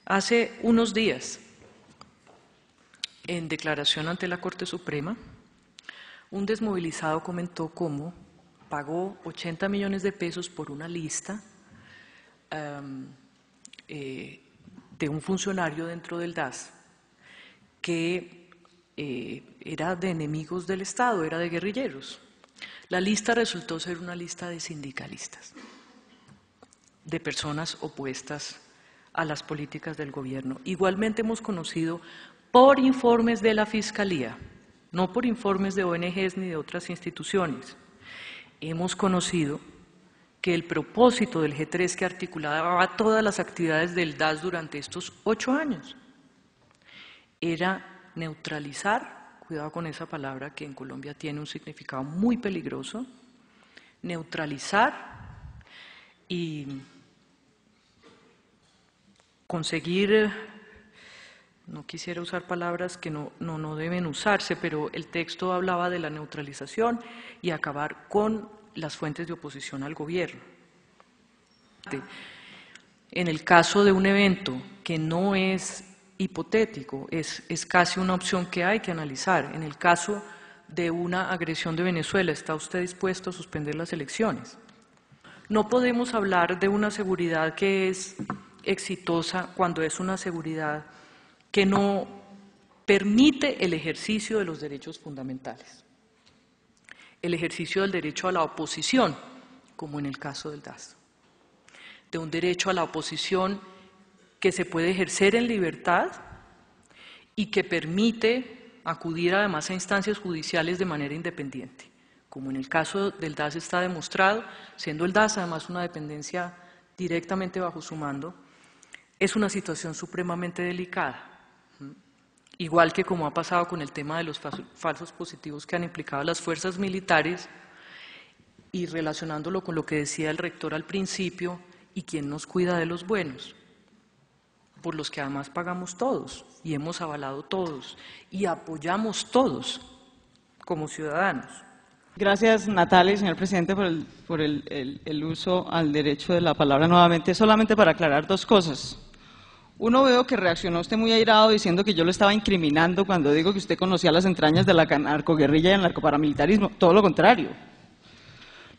Hace unos días, en declaración ante la Corte Suprema, un desmovilizado comentó cómo pagó 80 millones de pesos por una lista de un funcionario dentro del DAS que era de enemigos del Estado, era de guerrilleros. La lista resultó ser una lista de sindicalistas, de personas opuestas a las políticas del gobierno. Igualmente hemos conocido por informes de la Fiscalía, no por informes de ONGs ni de otras instituciones, hemos conocido que el propósito del G3 que articulaba todas las actividades del DAS durante estos 8 años era neutralizar, cuidado con esa palabra que en Colombia tiene un significado muy peligroso, neutralizar y conseguir, no quisiera usar palabras que no deben usarse, pero el texto hablaba de la neutralización y acabar con las fuentes de oposición al gobierno. En el caso de un evento que no es hipotético, es casi una opción que hay que analizar. En el caso de una agresión de Venezuela, ¿está usted dispuesto a suspender las elecciones? No podemos hablar de una seguridad que es exitosa cuando es una seguridad que no permite el ejercicio de los derechos fundamentales, el ejercicio del derecho a la oposición, como en el caso del DAS, de un derecho a la oposición que se puede ejercer en libertad y que permite acudir además a instancias judiciales de manera independiente, como en el caso del DAS está demostrado, siendo el DAS además una dependencia directamente bajo su mando, es una situación supremamente delicada. Igual que como ha pasado con el tema de los falsos positivos que han implicado las fuerzas militares y relacionándolo con lo que decía el rector al principio, ¿y quién nos cuida de los buenos? Por los que además pagamos todos y hemos avalado todos y apoyamos todos como ciudadanos. Gracias, Natalia y señor presidente, por el uso al derecho de la palabra nuevamente. Solamente para aclarar dos cosas. Uno, veo que reaccionó usted muy airado diciendo que yo lo estaba incriminando cuando digo que usted conocía las entrañas de la narcoguerrilla y el narcoparamilitarismo. Todo lo contrario.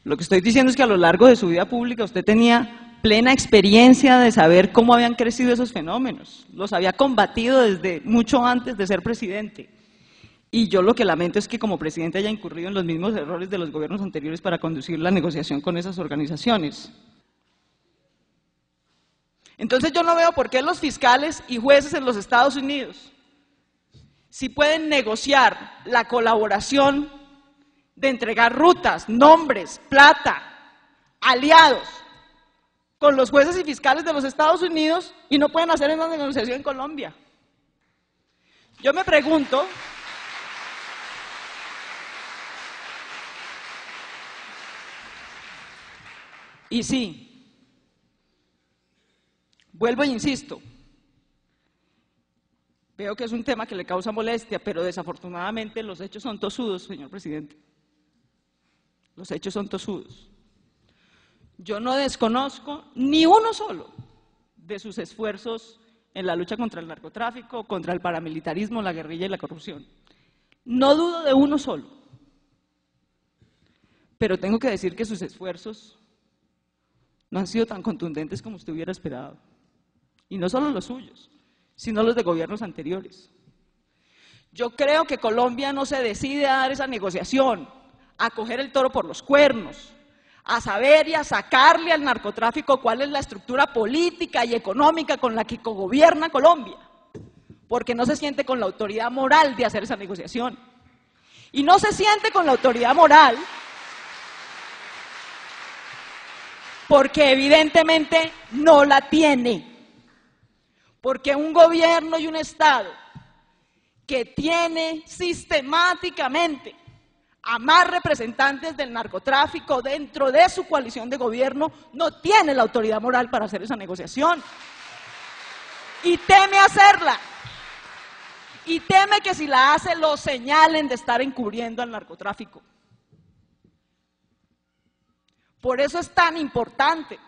Lo que estoy diciendo es que a lo largo de su vida pública usted tenía plena experiencia de saber cómo habían crecido esos fenómenos. Los había combatido desde mucho antes de ser presidente. Y yo lo que lamento es que como presidente haya incurrido en los mismos errores de los gobiernos anteriores para conducir la negociación con esas organizaciones. Entonces yo no veo por qué los fiscales y jueces en los Estados Unidos sí pueden negociar la colaboración de entregar rutas, nombres, plata, aliados con los jueces y fiscales de los Estados Unidos y no pueden hacer una negociación en Colombia. Yo me pregunto, y sí, vuelvo e insisto, veo que es un tema que le causa molestia, pero desafortunadamente los hechos son tosudos, señor presidente. Los hechos son tosudos. Yo no desconozco ni uno solo de sus esfuerzos en la lucha contra el narcotráfico, contra el paramilitarismo, la guerrilla y la corrupción. No dudo de uno solo. Pero tengo que decir que sus esfuerzos no han sido tan contundentes como usted hubiera esperado. Y no solo los suyos, sino los de gobiernos anteriores. Yo creo que Colombia no se decide a dar esa negociación, a coger el toro por los cuernos, a saber y a sacarle al narcotráfico cuál es la estructura política y económica con la que cogobierna Colombia, porque no se siente con la autoridad moral de hacer esa negociación. Y no se siente con la autoridad moral porque evidentemente no la tiene. Porque un gobierno y un Estado que tiene sistemáticamente a más representantes del narcotráfico dentro de su coalición de gobierno no tiene la autoridad moral para hacer esa negociación. Y teme hacerla. Y teme que si la hace lo señalen de estar encubriendo al narcotráfico. Por eso es tan importante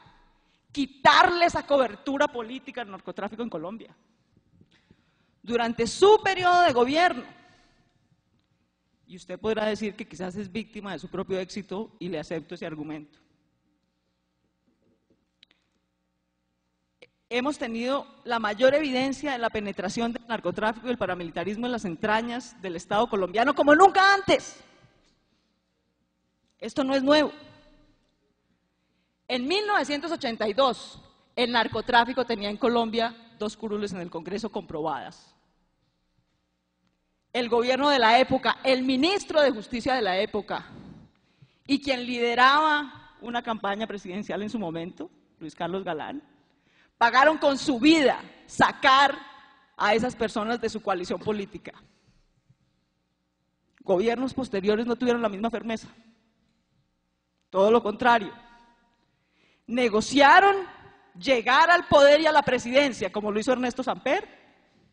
quitarle esa cobertura política al narcotráfico en Colombia. Durante su periodo de gobierno, y usted podrá decir que quizás es víctima de su propio éxito, y le acepto ese argumento. Hemos tenido la mayor evidencia de la penetración del narcotráfico y el paramilitarismo en las entrañas del Estado colombiano como nunca antes. Esto no es nuevo. En 1982, el narcotráfico tenía en Colombia 2 curules en el Congreso comprobadas. El gobierno de la época, el ministro de Justicia de la época y quien lideraba una campaña presidencial en su momento, Luis Carlos Galán, pagaron con su vida sacar a esas personas de su coalición política. Gobiernos posteriores no tuvieron la misma firmeza. Todo lo contrario. Negociaron llegar al poder y a la presidencia, como lo hizo Ernesto Samper,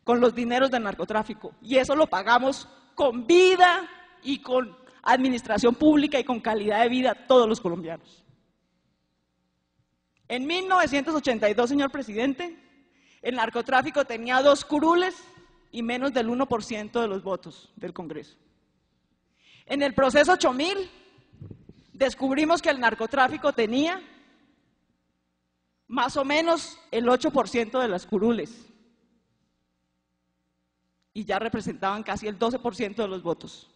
con los dineros del narcotráfico. Y eso lo pagamos con vida y con administración pública y con calidad de vida todos los colombianos. En 1982, señor presidente, el narcotráfico tenía 2 curules y menos del 1% de los votos del Congreso. En el proceso 8000, descubrimos que el narcotráfico tenía más o menos el 8% de las curules y ya representaban casi el 12% de los votos.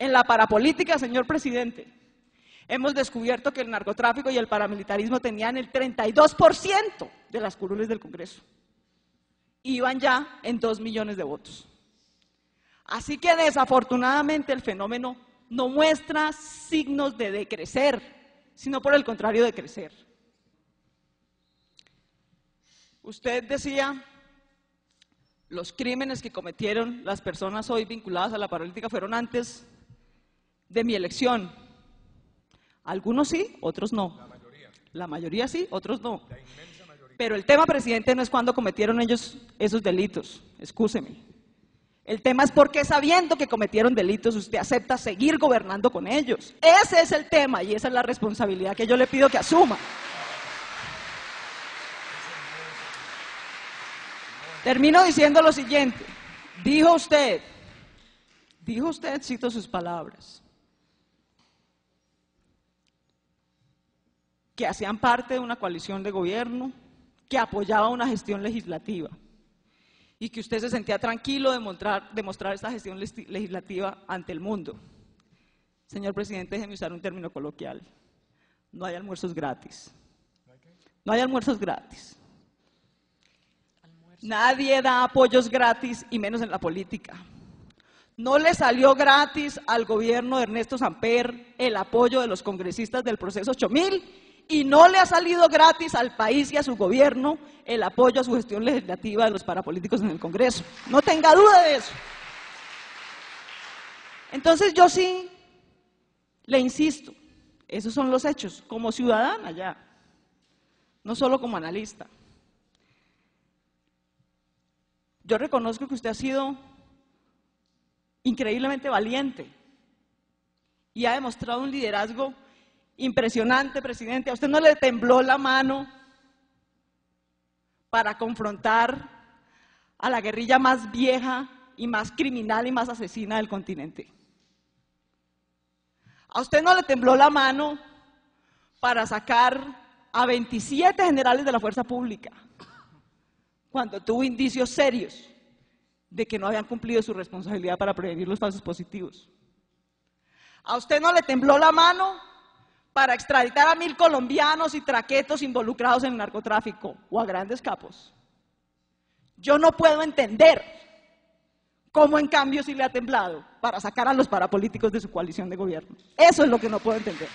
En la parapolítica, señor presidente, hemos descubierto que el narcotráfico y el paramilitarismo tenían el 32% de las curules del Congreso. Iban ya en 2 millones de votos. Así que desafortunadamente el fenómeno no muestra signos de decrecer, sino por el contrario de crecer. Usted decía, los crímenes que cometieron las personas hoy vinculadas a la parapolítica fueron antes de mi elección. Algunos sí, otros no. La mayoría sí, otros no. Pero el tema, presidente, no es cuándo cometieron ellos esos delitos, excúseme. El tema es por qué, sabiendo que cometieron delitos, usted acepta seguir gobernando con ellos. Ese es el tema y esa es la responsabilidad que yo le pido que asuma. Termino diciendo lo siguiente. Dijo usted, cito sus palabras, que hacían parte de una coalición de gobierno que apoyaba una gestión legislativa y que usted se sentía tranquilo de mostrar esta gestión legislativa ante el mundo. Señor presidente, déjeme usar un término coloquial. No hay almuerzos gratis. No hay almuerzos gratis. Nadie da apoyos gratis y menos en la política. No le salió gratis al gobierno de Ernesto Samper el apoyo de los congresistas del proceso 8000 y no le ha salido gratis al país y a su gobierno el apoyo a su gestión legislativa de los parapolíticos en el Congreso. No tenga duda de eso. Entonces yo sí le insisto, esos son los hechos, como ciudadana ya, no solo como analista. Yo reconozco que usted ha sido increíblemente valiente y ha demostrado un liderazgo impresionante, presidente. A usted no le tembló la mano para confrontar a la guerrilla más vieja y más criminal y más asesina del continente. A usted no le tembló la mano para sacar a 27 generales de la fuerza pública cuando tuvo indicios serios de que no habían cumplido su responsabilidad para prevenir los falsos positivos. A usted no le tembló la mano para extraditar a 1000 colombianos y traquetos involucrados en el narcotráfico o a grandes capos. Yo no puedo entender cómo en cambio sí le ha temblado para sacar a los parapolíticos de su coalición de gobierno. Eso es lo que no puedo entender.